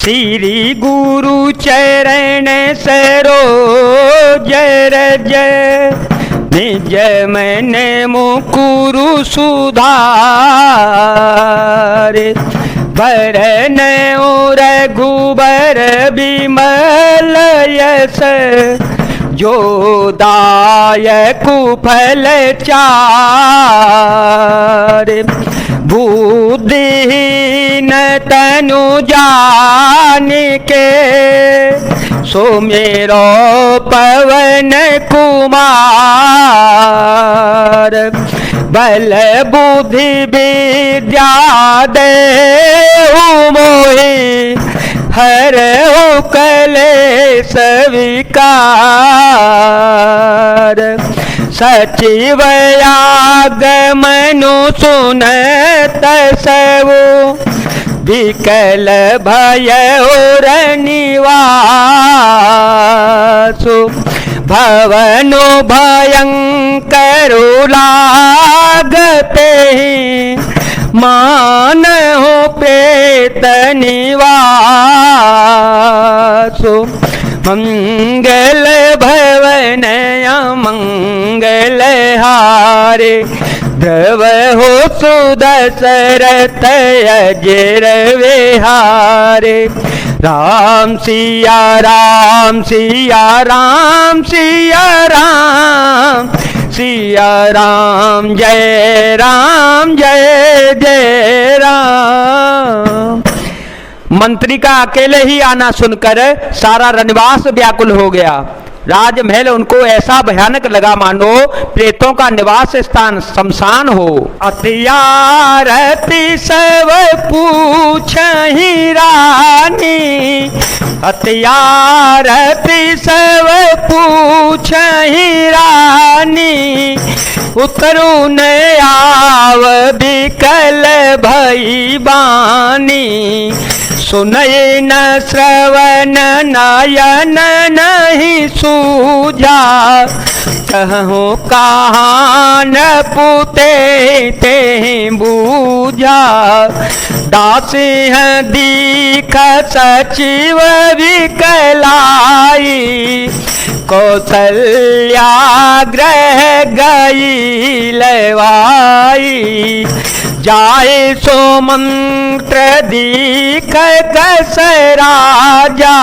श्री गुरु चरण सरोज रज निज मन मुकुरु सुधार भरन रघुबर बिमल यस जो दायक फल चार बुद्धिहीन तनु जान के सुमेरो पवन कुमार बल बुद्धि विद्या देहु मोहि हरहु कलेश विकार सचिव आगमनु सुनत सबु विकल भय और निवासु भवनु भयंकर लागते मान हो प्रेत निवासु मंगल भवन अमंगल हारे ध्रुव हो सुदशरथ अजर विहारे राम सिया राम सिया राम सिया राम सिया राम जय जय राम। मंत्री का अकेले ही आना सुनकर सारा रनिवास व्याकुल हो गया। राजमहल उनको ऐसा भयानक लगा मानो प्रेतों का निवास स्थान शमशान हो। अत्यारति सब पूछहि रानी अत्यारति सब पूछहि रानी उतरु न आव बिकल भई बानी सुनय न श्रवण नयन नहीं सूझा कहूँ कहाँ न पूते ते बूझा दासी है दीख सचिव विकलाई कौशल्या ग्रह गई लवाई जाए सो मंत्र दीख कस राजा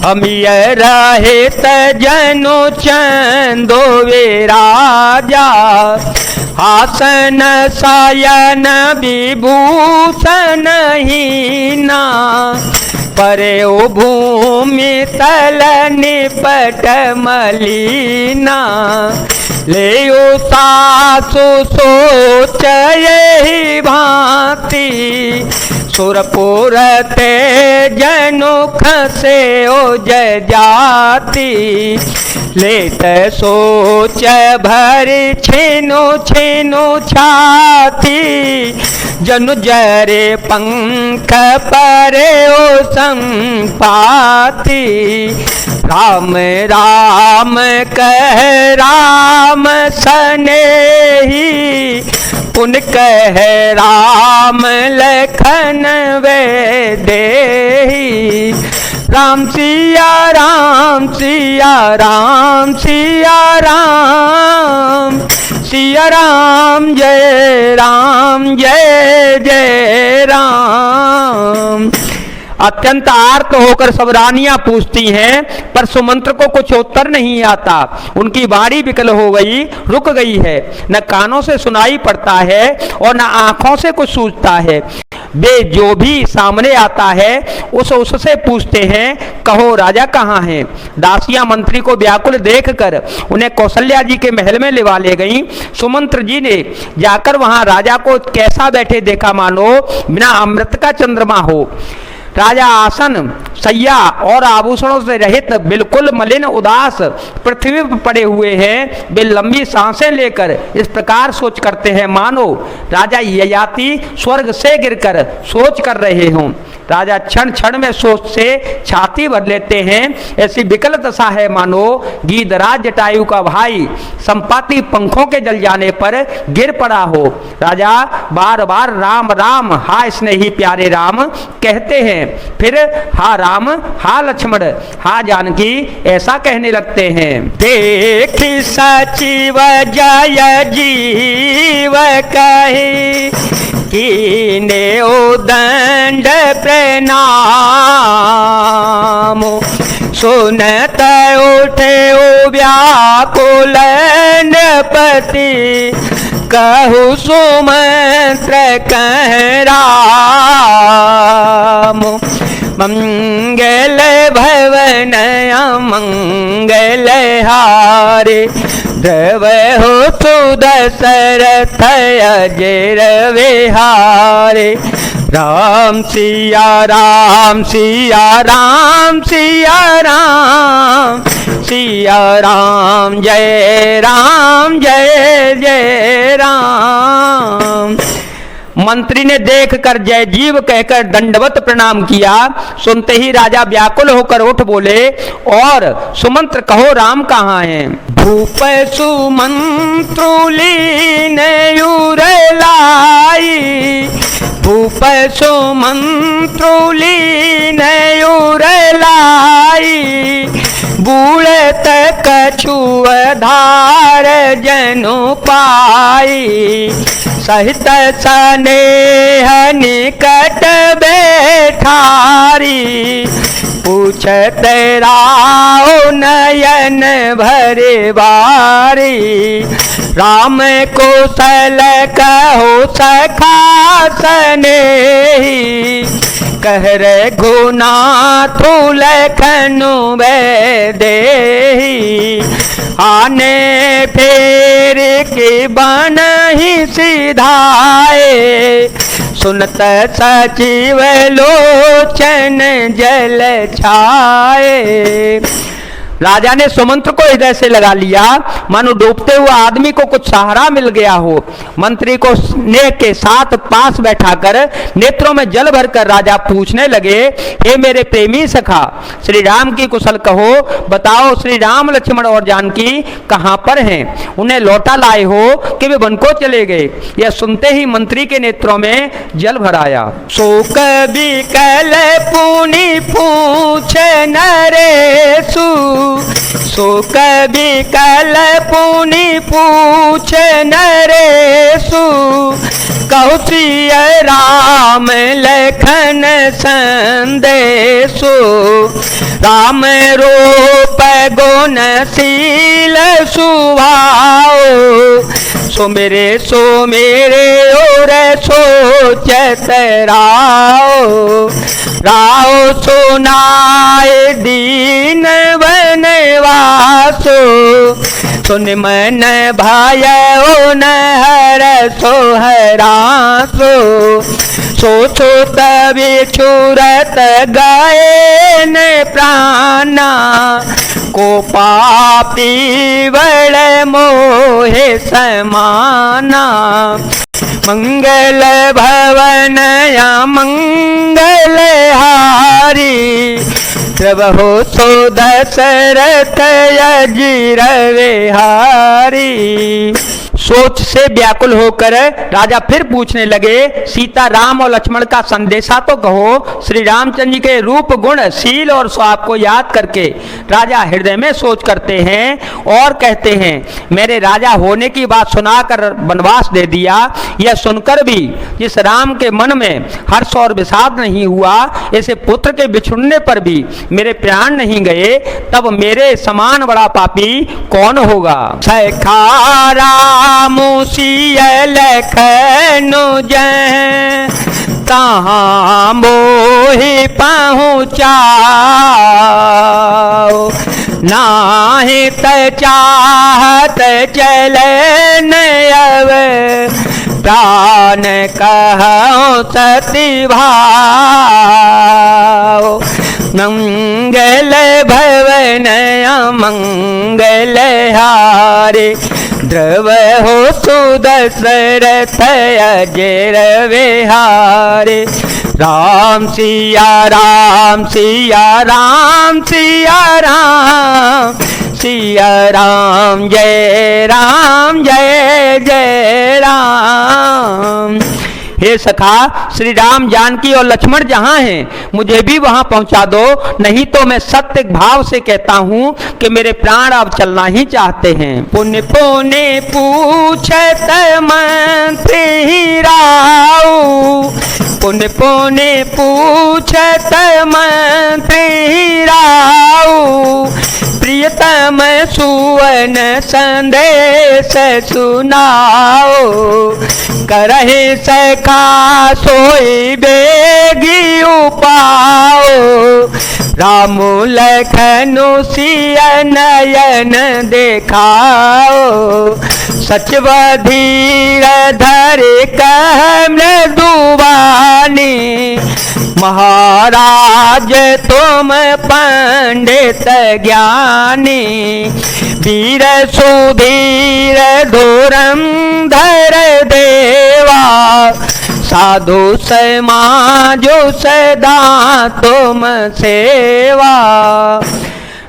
अमिय रहे तजनु चंदो वे राजा आसन सायन विभूषण हीना परे ओ भूमि तल निपट मलिना ले सासु सोच यही भांति सुरपुर ते जनु खसे ओ जय जाति लेत सोच भरी छिनु छिनु छाती जनु जरे पंख परे ओ संपाति राम राम कह राम सनेही पुन कह राम लखन वे देही राम सिया राम सिया राम सिया राम सिया राम जय जय राम। अत्यंत आर्त होकर सब रानियां पूछती हैं पर सुमंत्र को कुछ उत्तर नहीं आता। उनकी वाणी विकल हो गई, रुक गई है, न कानों से सुनाई पड़ता है और न आंखों से कुछ सूझता है। वे जो भी सामने आता है उससे पूछते हैं कहो राजा कहाँ हैं। दासियां मंत्री को व्याकुल देखकर उन्हें कौशल्या जी के महल में लिवा ले गईं। सुमंत्र जी ने जाकर वहां राजा को कैसा बैठे देखा मानो बिना अमृत का चंद्रमा हो। राजा आसन सैया और आभूषणों से रहित बिल्कुल मलिन उदास पृथ्वी पर पड़े हुए हैं। वे लंबी सांसें लेकर इस प्रकार सोच करते हैं मानो राजा ययाति स्वर्ग से गिरकर सोच कर रहे हों। राजा क्षण क्षण में सोच से छाती भर लेते हैं। ऐसी विकल दशा है मानो गीधराज जटायु का भाई संपाति पंखों के जल जाने पर गिर पड़ा हो। राजा बार बार राम राम हा स्नेही प्यारे राम कहते हैं, फिर हा राम हा लक्ष्मण हा जानकी ऐसा कहने लगते हैं। देख सचिव जय जीव कहे कीने उदंड प्रणाम, सुनत उठे व्याकुल नृपति कहु सुमंत्र कह राम। मंगल भवन मंगल हारे ध्रुव हो सुदशरथ अजर विहारे। राम सिया राम सिया राम सिया राम सिया राम जय जय राम। मंत्री ने देखकर जय जीव कहकर दंडवत प्रणाम किया। सुनते ही राजा व्याकुल होकर उठ बोले, और सुमंत्र कहो राम कहाँ हैं? भूप सुमंत्रुलीन लाई, भूप सुमंत्रुलीन लाई, बूढ़त कछुअ धार जनु पाई, सहित स्नेह निकट बैठारी, पूछत राव नयन भरे बारी, राम कौशल कहो सखा स्नेही, कह रघुनाथ लखनु वैदेही, आने फेर के बन ही सिधाए, सुनत सचिव लोचन जल छाए। राजा ने सुमंत्र को हृदय से लगा लिया, मानो डूबते हुए आदमी को कुछ सहारा मिल गया हो। मंत्री को स्नेह के साथ पास बैठाकर नेत्रों में जल भरकर राजा पूछने लगे, हे मेरे प्रेमी सखा, श्री राम की कुशल कहो, बताओ श्री राम लक्ष्मण और जानकी कहाँ पर हैं? उन्हें लौटा लाए हो कि वे वन को चले गए? यह सुनते ही मंत्री के नेत्रों में जल भर आया। शोक विकल पुनि पूछ नरेशु, शोक विकल पुनि पूछ नरेशु, कहु सिय राम लखन संदेशु, राम रूप गुण शील सुभाओ, सो मेरे और सोचत राओ, राओ सुनाए दीन वनवासो, सुन मन भायो न हर सोहरासो, सोचो तभी छुरत गए न प्राणा, को पापी बड़ मोहे समाना, मंगल भवन या मंगल हारी, प्रभु सो दशरथ अजीर विहारी। सोच से व्याकुल होकर राजा फिर पूछने लगे, सीता राम और लक्ष्मण का संदेशा तो कहो। श्री रामचंद्र जी के रूप गुण शील और स्वाब को याद करके राजा हृदय में सोच करते हैं और कहते हैं, मेरे राजा होने की बात सुनाकर वनवास दे दिया, यह सुनकर भी जिस राम के मन में हर्ष और विषाद नहीं हुआ, ऐसे पुत्र के बिछुड़ने पर भी मेरे प्राण नहीं गए, तब मेरे समान बड़ा पापी कौन होगा। सखा रामुसिय लखनु जय, कहाँ मोहि पहुँचाओ, नाहित चाहत चलन अब, प्राण कहूँ सती भाव, मंगल भवन मंगल हारे, ध्रुव हो सुदशरथ अजर विहारे, राम सिया राम सिया राम सिया राम सिया राम जय जय राम। हे सखा, श्री राम जानकी और लक्ष्मण जहां हैं मुझे भी वहां पहुंचा दो, नहीं तो मैं सत्य भाव से कहता हूं कि मेरे प्राण अब चलना ही चाहते हैं। पुण्य पुण्य पूछत मंत्री राऊ, पुण्य पुण्य पूछत मंत्री राऊ, प्रियतम सुवन संदेश सुनाओ, करहे सखा सोई बेगी उपाओ, राम लखन सिया नयन देखाओ, सचव धीर धरे कह मृदुवानी, महाराज तुम पंडित ज्ञानी, वीर सुधीर धुरंधर देवा, साधु समाजो सदा तुम सेवा।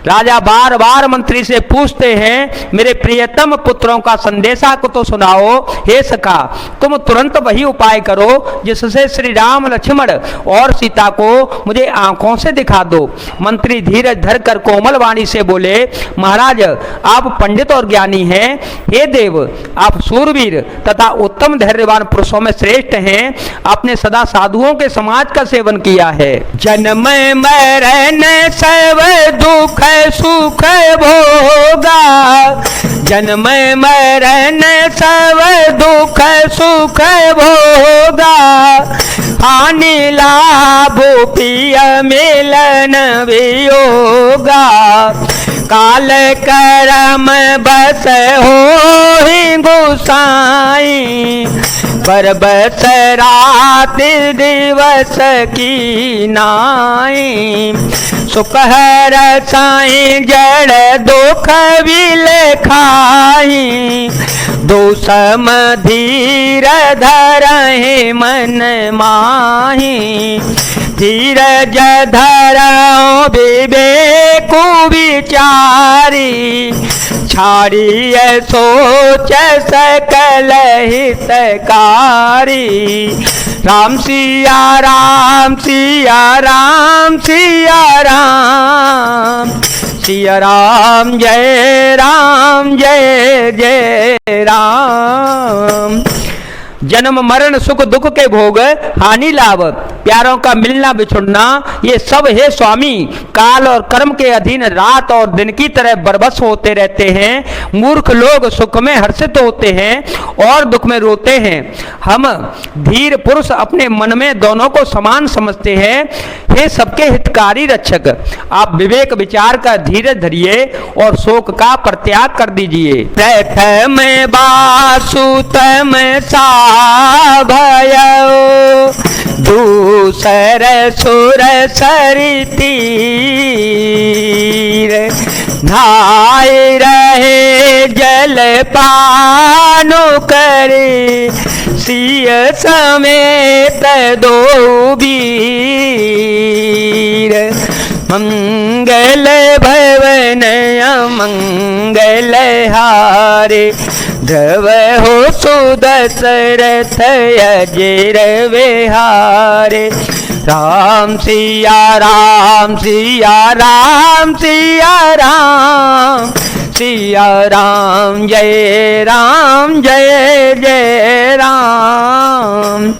राजा बार बार मंत्री से पूछते हैं, मेरे प्रियतम पुत्रों का संदेशा को तो सुनाओ। हे सखा, तुम तुरंत वही उपाय करो जिससे श्री राम लक्ष्मण और सीता को मुझे आंखों से दिखा दो। मंत्री धीरज धरकर कोमल वाणी से बोले, महाराज आप पंडित और ज्ञानी हैं, हे देव आप सूरवीर तथा उत्तम धैर्यवान पुरुषों में श्रेष्ठ हैं, आपने सदा साधुओं के समाज का सेवन किया है। जन्म मरण सब दुख सुख भोगा, जन्म मरण सब दुख सुख भोगा, हानि लाभ पिय मिलन वियोगा, काल करम बस हो ही गुसाई, पर बस रात दिवस की नाई, सुख हर साई जड़ दुख विल खाई, दोसम धीर धरहि मन माही, धीरज धरौ विवेक विचारी, छाड़िय सोच सकल हितकारी, राम सिया राम सिया राम सिया राम, सिया राम जय जय राम। जन्म मरण सुख दुख के भोग, हानि लाभ प्यारों का मिलना बिछुड़ना, ये सब हे स्वामी काल और कर्म के अधीन रात और दिन की तरह बरबस होते रहते हैं। मूर्ख लोग सुख में हर्षित होते हैं और दुख में रोते हैं। हम धीर पुरुष अपने मन में दोनों को समान समझते हैं। हे सबके हितकारी रक्षक, आप विवेक विचार का धीरज धरिए और शोक का परित्याग कर दीजिए। प्रथम बासुतम सा भयो, दूसर सुर सरितीर, नहाए रहे जल पानो करे, सिय समेत दो वीर, मंगल भवन अमंगल हारे, ध्रुव हो सुदशरथ अजर विहारे, राम सिया राम सिया राम सिया राम, सिया राम जय जय राम।